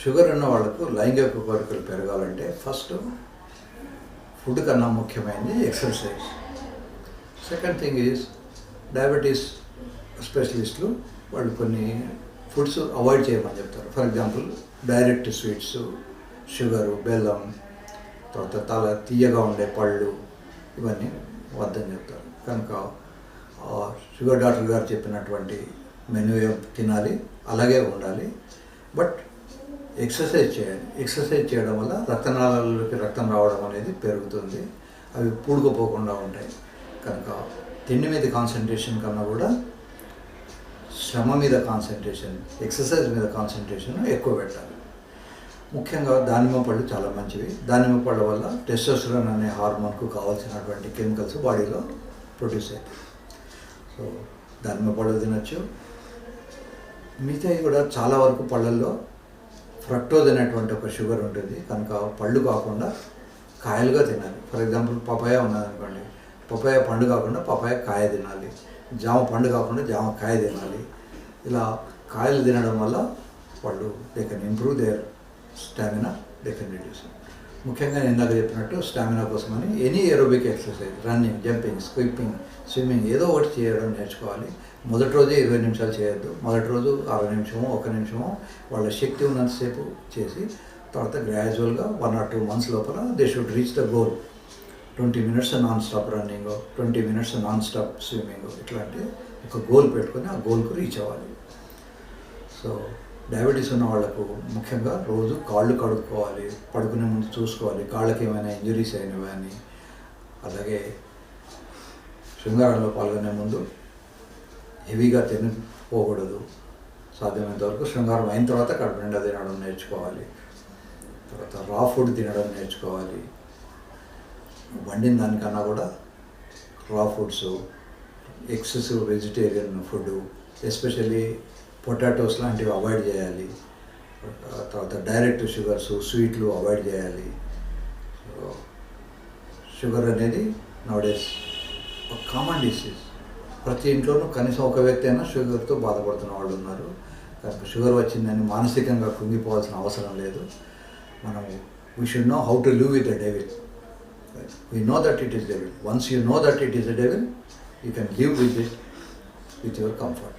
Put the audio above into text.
Sugar ఉన్న వాళ్ళకు లైంగిక కోరికలు పెరగాలంటే ఫస్ట్ ఫుడ్ కన్నా ముఖ్యమైనది exercise. Second thing is diabetes స్పెషలిస్టులు వాళ్ళు కొన్ని ఫుడ్స్ అవాయిడ్ చేయమని చెప్తారు. For example direct sweets, sugar, బెల్లం, తర్వాత తీయగా ఉండే పళ్ళు, ఇవన్నీ వద్దని చెప్తారు. కనుక షుగర్ డాక్టర్ గారు చెప్పినటువంటి మెనూ తినాలి, అలాగే ఉండాలి. బట్ ఎక్సర్సైజ్ చేయాలి. ఎక్సర్సైజ్ చేయడం వల్ల రక్తనాళాలలోకి రక్తం రావడం అనేది పెరుగుతుంది, అవి పూడుకుపోకుండా ఉంటాయి. కనుక తిండి మీద కాన్సన్ట్రేషన్ కన్నా కూడా శ్రమ మీద కాన్సన్ట్రేషన్, ఎక్సర్సైజ్ మీద కాన్సన్ట్రేషన్ ఎక్కువ పెట్టాలి. ముఖ్యంగా దానిమ్మ పళ్ళు చాలా మంచివి. దానిమ్మ పళ్ళ వల్ల టెస్టోస్టెరాన్ అనే హార్మోన్కు కావాల్సినటువంటి కెమికల్స్ బాడీలో ప్రొడ్యూస్ అవుతాయి. సో దానిమ్మ పళ్ళు తినచ్చు. మిగతాయి కూడా చాలా వరకు పళ్ళల్లో ఫ్రక్టోజ్ అనేటువంటి ఒక షుగర్ ఉంటుంది. కనుక పళ్ళు కాకుండా కాయలుగా తినాలి. ఫర్ ఎగ్జాంపుల్ పపాయ ఉన్నదనుకోండి, పపాయ పండు కాకుండా పపాయ కాయ తినాలి. జామ పండు కాకుండా జామ కాయ తినాలి. ఇలా కాయలు తినడం వల్ల వాళ్ళు they can improve their stamina, they can reduce. ముఖ్యంగా నేను ఇందాక చెప్పినట్టు స్టామినా కోసమని any aerobic exercise, running, jumping, swimming ఏదో ఒకటి చేయడం నేర్చుకోవాలి. మొదటి రోజే 20 నిమిషాలు చేయొద్దు. మొదటి రోజు 60 నిమిషమో 1 నిమిషమో వాళ్ళ శక్తి ఉన్నంతసేపు చేసి తర్వాత గ్రాడ్యువల్గా 1 or 2 months లోపల they should reach the goal. 20 minutes non stop running, 20 minutes non stop swimming, ఇట్లాంటి ఒక గోల్ పెట్టుకొని ఆ గోల్కు రీచ్ అవ్వాలి. సో డయాబెటీస్ ఉన్న వాళ్ళకు ముఖ్యంగా రోజు కాళ్ళు కడుక్కోవాలి, పడుకునే ముందు చూసుకోవాలి కాళ్ళకి ఏమైనా ఇంజరీస్ అయినవి అని. అలాగే శృంగారంలో పాల్గొనే ముందు హెవీగా తినిపోకూడదు. సాధ్యమైనంత వరకు శృంగారం అయిన తర్వాత కడుపు నిండా తినడం నేర్చుకోవాలి. తర్వాత రా ఫుడ్ తినడం నేర్చుకోవాలి. వండిన దానికన్నా కూడా రా foods, excessive vegetarian food, especially potatoes లాంటివి అవాయిడ్ చేయాలి. తర్వాత డైరెక్ట్ షుగర్స్, స్వీట్లు అవాయిడ్ చేయాలి. షుగర్ అనేది నౌడేస్ ఒక కామన్ డిసీజ్. ప్రతి ఇంట్లోనూ కనీసం ఒక వ్యక్తి అయినా షుగర్తో బాధపడుతున్న వాళ్ళు ఉన్నారు. కనుక షుగర్ వచ్చిందని మానసికంగా కుంగిపోవాల్సిన అవసరం లేదు. మనం we should know how to live with the devil. We know that it is devil. Once you know that it is a devil, you can live with it with your comfort.